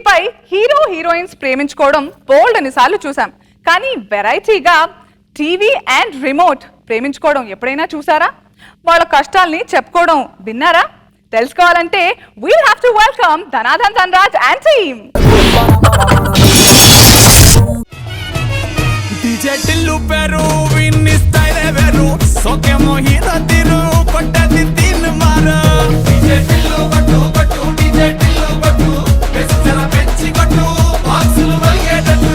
టీవీపై hero heroines ప్రేమించుకోవడం బోల్డ్ అన్నిసార్లు చూసాం. కానీ వెరైటీగా టీవీ అండ్ రిమోట్ ప్రేమించుకోవడం ఎప్పుడైనా చూసారా? వాళ్ళ కష్టాల్ని చెప్పుకోవడం విన్నారా? తెలుసుకోవాలంటే we'll have to welcome Dhanadhan Dhanraj and team. DJ Tillu పేరు విన్ని స్టైల్ వేరు సోకేమో హీరో తీరు కొట్టది తిన్ మారు DJ టిల్లు కొట్టు కొట్టు DJ టిల్లు కొట్టు వెచ్చల పెంచి కొట్టు బాక్సులు వలిగేటట్టు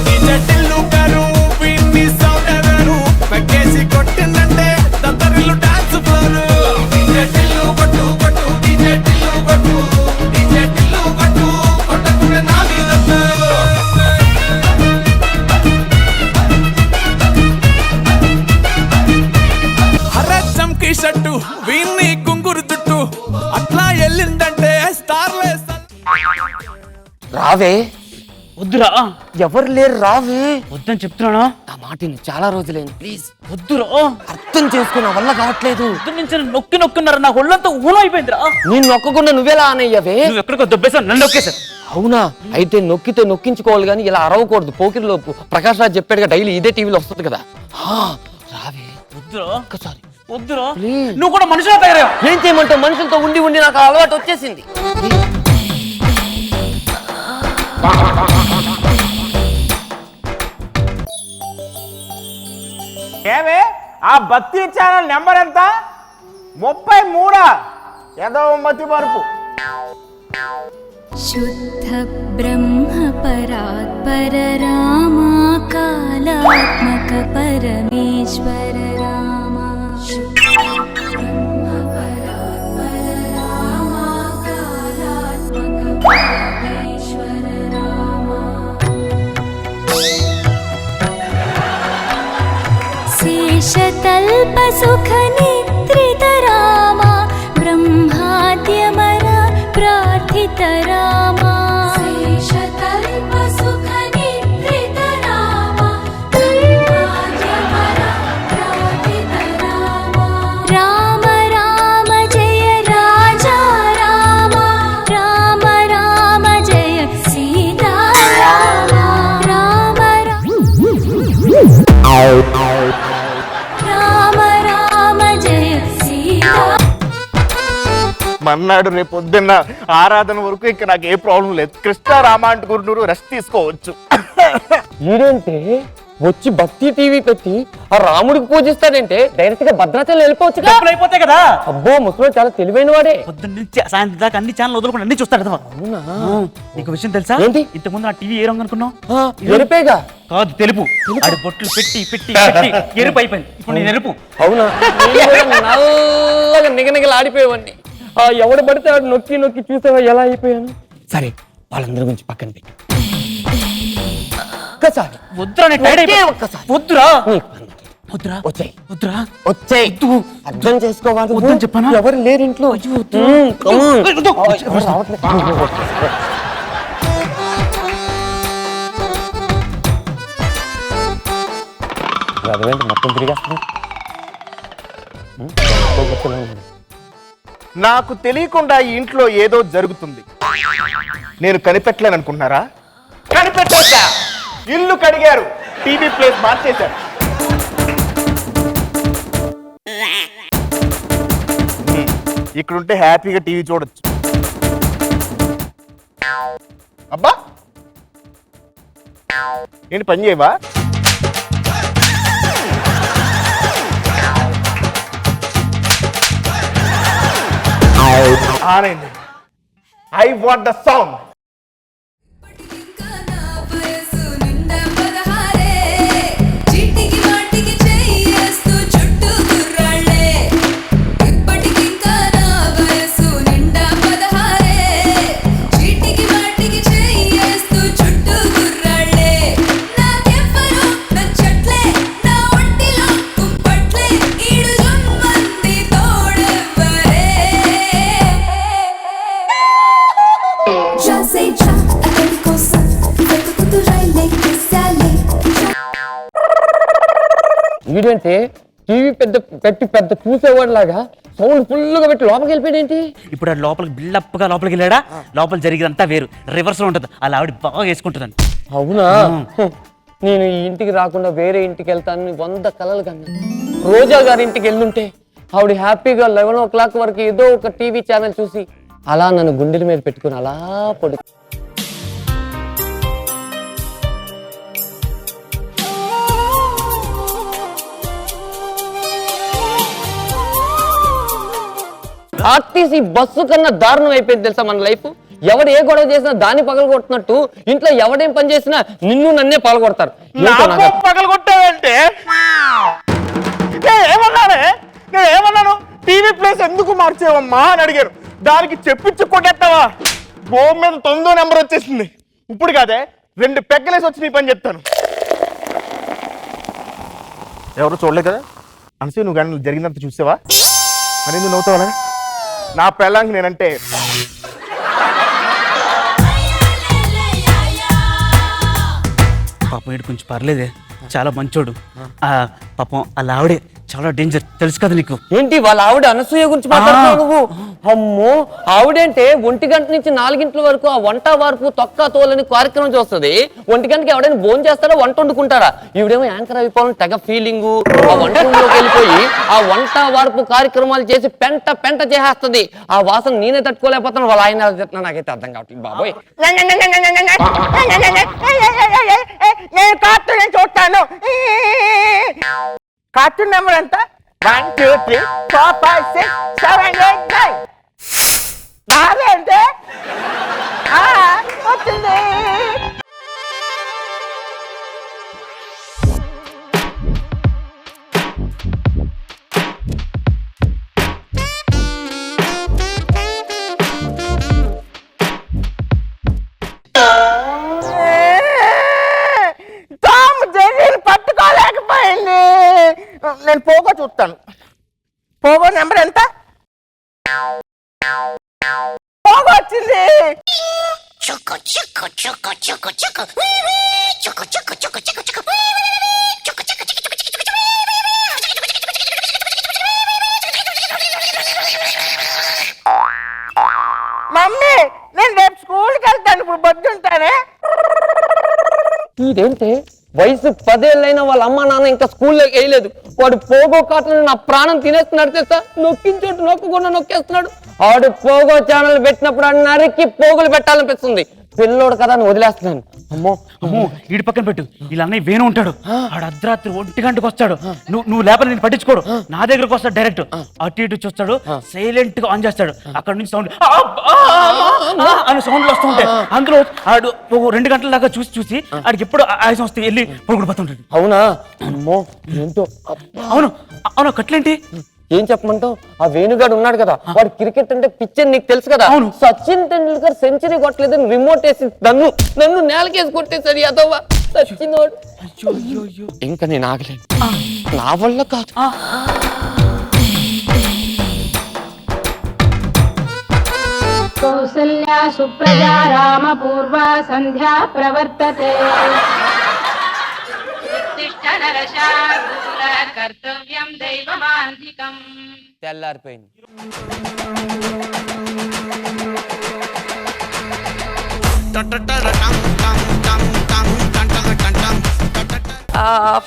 DJ టిల్లు పేరు విన్ని సౌండ్ వేరు పక్కేసి కొట్టిందంటే దత్తరిల్లు డాన్స్ ఫ్లోర్ DJ టిల్లు కొట్టు కొట్టు DJ టిల్లు కొట్టు DJ టిల్లు కొట్టు కొట్టకునే నా మీద షట్టు వీన్ని గుంగురు చుట్టూ అట్లా వెళ్ళిందంటే స్టార్లే. రావే వద్దురా, ఎవరు లేరు రావే. వద్దని చెప్తున్నానా? నా మాటిని చాలా రోజులైంది, ప్లీజ్ వద్దురా. అర్థం చేసుకున్న వల్ల కావట్లేదు. పొద్దు నుంచి నొక్కి నొక్కున్నారు, నా ఒళ్ళంతా ఊనం అయిపోయిందిరా. నేను నొక్కకుండా నువ్వేలా అనయ్యవే? నువ్వు ఎక్కడికో దొబ్బేసావు, నన్ను నొక్కేశారు. అవునా? అయితే నొక్కితే నొక్కించుకోవాలి కానీ ఇలా అరవకూడదు. పోకిరిలో ప్రకాష్ రాజ్ చెప్పాడుగా, డైలీ ఇదే టీవీలో వస్తుంది కదా. రావే వద్దురా, ఒక్కసారి వద్దురా. ప్లీజ్. నువ్వు కూడా మనుషులా తయారయ్యావు. ఏం చేయమంటావు? మనుషులతో ఉండి ఉండి నాకు అలవాటు వచ్చేసింది. ఏమే ఆ భక్తి ఛానల్ నెంబర్ ఎంత? 33. ఏదో మతి మరుపు. శుద్ధ బ్రహ్మ పరాత్పర రామా కాలాత్మక పరమేశ్వర రామా. బ్రహ్మ పరాత్పర రామా కాలాత్మక పరమేశ్వర రామా. శేషతల్ప సుఖ నిద్రిత రామా బ్రహ్మాద్యమర ప్రార్థిత రామా. శేషతల్ప సుఖ నిద్రిత రామా బ్రహ్మాద్యమర ప్రార్థిత రామా. రామ రామ జయ రాజా రామ రామ రామ జయ సీతా రామ రామ రామ రామ జయ సీతా. మన్నాడు రేపు పొద్దున్న ఆరాధన వరకు ఇక నాకు ఏ ప్రాబ్లం లేదు. కృష్ణ రామాంటూరు రెస్ట్ తీసుకోవచ్చు. ఏంటంటే వచ్చి భక్తి టీవీ పెట్టి ఆ రాముడికి పూజిస్తాడంటే డైరెక్ట్ గా భద్రాచలం వెళ్ళిపోవచ్చు. డబ్బులు అయిపోతాయి కదా. అబ్బో, ముసలి చాలా తెలివైన వాడే. పొద్దున్న నుంచి సాయంత్రం దాకా అన్ని ఛానల్ వదులుకుని అన్ని చూస్తాడు కదా. అవునా? నీకు విషయం తెలుసా? ఏంటి? ఇంతకుముందు ఆ టీవీ ఏ రంగు అనుకున్నావు? ఎరిపేగా కాదు, తెలుపు. ఆడి బొట్లు పెట్టి పెట్టి పెట్టి ఎరుపు అయిపోయింది. ఇప్పుడు నేను ఎరుపు. అవునా? నల్లగా నిగనిగలు ఆడిపోయేవాడిని. ఎవడు పడితే వాడు నొక్కి నొక్కి చూసావా ఎలా అయిపోయాను. సరే, వాళ్ళందరి గురించి పక్కన పెట్టి ఒక్కసారి వద్దురా, నేను టైర్డ్ అయిపోయా. ఒక్కసారి వద్దురా, వద్దురా, వచ్చాయి వద్దురా. వచ్చాయి. అర్థం చేసుకోవాలి. వద్దని చెప్పానా? ఎవరు లేరు ఇంట్లో. మొత్తం తిరిగేస్తుంది. నాకు తెలియకుండా ఈ ఇంట్లో ఏదో జరుగుతుంది. నేను కనిపెట్టలేను అనుకుంటున్నారా? కనిపెట్టా. ఇల్లు కడిగారు, టీవీ ప్లేస్ మార్చేశారు. ఇక్కడుంటే హ్యాపీగా టీవీ చూడొచ్చు. అబ్బా, ఏంటి పని చేయవా? ఆనండి, ఐ వాంట్ ద సౌండ్. వీడంటే టీవీ పెద్ద చూసేవాడు లాగా సౌండ్ ఫుల్గా పెట్టి లోపలికి వెళ్ళిపోయాడు ఏంటి? ఇప్పుడు ఆ లోపలికి బిల్డప్గా లోపలికి వెళ్ళాడా, లోపల జరిగినంతా వేరు, రివర్స్ లో ఉంటుంది. అలా ఆవిడ బాగా వేసుకుంటుందని. అవునా? నేను ఈ ఇంటికి రాకుండా వేరే ఇంటికి వెళ్తానని 100 కలలు కన్నా. రోజా గారి ఇంటికి వెళ్ళుంటే ఆవిడ హ్యాపీగా 11 o'clock వరకు ఏదో ఒక టీవీ ఛానల్ చూసి అలా నన్ను గుండెల మీద పెట్టుకుని అలా పడు. ఆర్టీసీ బస్సు కన్నా దారుణం అయిపోయింది తెలుసా మన లైఫ్. ఎవడు ఏ గొడవ చేసినా దాన్ని పగలగొట్టినట్టు ఇంట్లో ఎవడేం పని చేసినా నిన్ను నన్నే పగలగొడతారు. పగలు కొట్టావంటే నేను ఏమన్నాను? టీవీ ప్లేస్ ఎందుకు మార్చేవమ్మా అని అడిగారు. దానికి చెప్పించి కొట్టేస్తావా? గోమ్ మీద 9వ నెంబర్ వచ్చేసింది. ఇప్పుడు కాదే 2 పెగ్గలేసి వచ్చి నీ పని చెప్తాను. ఎవరు చూడలేదు కదా అనసూయ, నువ్వు కానీ జరిగినంత చూసావా? మరి నువ్వు నవ్వుతావా? నా పెళ్ళాంగి నేనంటే పాపం వీడు కొంచెం పర్లేదే, చాలా మంచోడు. పాపం అలా ఆవిడే చాలా డేంజర్, తెలుసు కదా నీకు. ఏంటి వాళ్ళ ఆవిడ అనసూయ గురించి మాట్లాడుతున్నావు నువ్వు? అమ్మో, ఆవిడంటే 1 గంట నుంచి 4 గంటల వరకు ఆ వంట వార్పు తొక్క తోలని కార్యక్రమం చూస్తుంది. 1 గంటకి ఎవడైనా భోజనం చేస్తారా, వంట వండుకుంటారా? ఈవిడేమో యాంకర్ అయిపోవాలని తెగ ఫీలింగు. ఆ వంట రూమ్లోకి వెళ్ళిపోయి ఆ వంట వార్పు కార్యక్రమాలు చేసి పెంట చేసేస్తుంది. ఆ వాసన నేనే తట్టుకోలేకపోతాను. వాళ్ళ ఆయన నాకైతే అర్థం కావట్లేదు బాబోయ్. నేను కార్టూన్ చూస్తాను. కార్టూన్ నెంబర్ ఎంత? 1 2 3 4 5 6 7 8 9. నాదేంటే వచ్చింది. పట్టుకోలేకపోయింది. నేను పోగో చూస్తాను. పోగో నెంబర్ ఎంత? పోగో వచ్చింది. మమ్మీ, నేను రేపు స్కూల్కి వెళ్తాను. ఇప్పుడు బొద్దుంటానే. ఇదేంటి వయసు 10 ఏళ్ళైనా వాళ్ళ అమ్మ నాన్న ఇంకా స్కూల్లో వేయలేదు. వాడు పోగో కాటను నా ప్రాణం తినేస్తున్నాడు తెలుసా. నొక్కించోటు నొక్కకుండా నొక్కేస్తున్నాడు. ఆడు పోగో ఛానల్ పెట్టినప్పుడు నరికి పోగులు పెట్టాలనిపిస్తుంది. పిల్లోడు కదా అని వదిలేస్తున్నాను. అమ్మో వీడి పక్కన పెట్టు. ఇలా అన్నయ్య వేణు ఉంటాడు, ఆడు అర్ధరాత్రి 1 గంటకు వస్తాడు. నువ్వు లేపని నేను పట్టించుకోడు, నా దగ్గరకు వస్తాడు డైరెక్ట్. అటు ఇటు చూస్తాడు, సైలెంట్ గా ఆన్ చేస్తాడు. అక్కడ నుంచి సౌండ్ అని సౌండ్లు వస్తూ ఉంటాయి. అందులో ఆడు 2 గంటల దాకా చూసి ఆడికి ఎప్పుడు ఆయాసం వస్తే వెళ్ళి పడుకుంటాడు. అవునా? అమ్మో ఏంటో. అవును కట్లేంటి? ఏం చెప్పమంటావు? ఆ వేణుగాడు ఉన్నాడు కదా, వాడు క్రికెట్ అంటే పిచ్చని నీకు తెలుసు కదా. సచిన్ టెండూల్కర్ సెంచరీ కొట్టలేదని రిమోట్ వేసి నన్ను నేలకేసి కొట్టేసాడు యాదవ్వ. సచిన్ ఇంకా నేను ఆగలేను, నా వల్ల కాదు. కౌసల్యా సుప్రజా రామ పూర్వ సంధ్యా ప్రవర్తతే. కర్తవ్యం దైవమాంధికం. తెల్లారిపోయింది.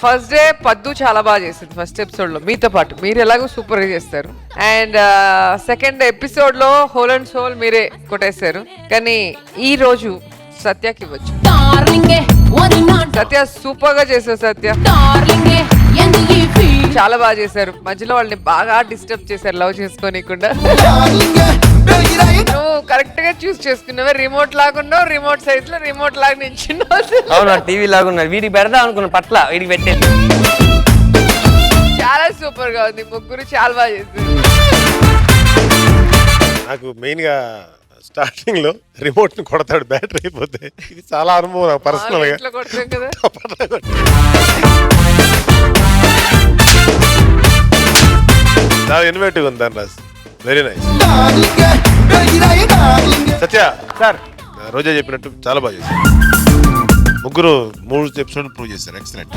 ఫస్ట్ డే పద్దు చాలా బాగా చేసింది ఫస్ట్ ఎపిసోడ్ లో మీతో పాటు. మీరు ఎలాగో సూపర్ గా చేస్తారు. అండ్ సెకండ్ ఎపిసోడ్ లో హోల్ అండ్ సోల్ మీరే కొట్టేశారు. కానీ ఈ రోజు సత్యకి ఇవ్వచ్చు. సత్య సూపర్ గా చేశారు. సత్య చాలా బాగా చేశారు. మధ్యలో వాళ్ళని బాగా డిస్టర్బ్ చేశారు లవ్ చేసుకోనికుండా. నువ్వు కరెక్ట్ గా చూస్ చేసుకున్నావే. రిమోట్ లాగున్నావు, రిమోట్ సైజ్ లో రిమోట్ లాగా నించున్నావు. అవునా? టీవీ లాగున్నాడు. వీడికి పెడదాం అనుకున్న పట్ల వీడికి పెట్టేది. చాలా సూపర్ గా ఉంది. ముగ్గురు చాలా బాగా చేశారు. నాకు మెయిన్ గా స్టార్టింగ్ లో రిమోట్ ని కొడతాడు బ్యాటరీ అయిపోతే. ఇది చాలా అనుభవం నాకు పర్సనల్ గా. చాలా ఇన్వేటివ్ ఉంది దాని రాసి. Very nice. Satya sir, Roja చెప్పినట్టు చాలా బాగా చేశారు. ముగ్గురు 3 ఎపిసోడ్ ప్రూవ్ చేశారు. ఎక్సలెంట్.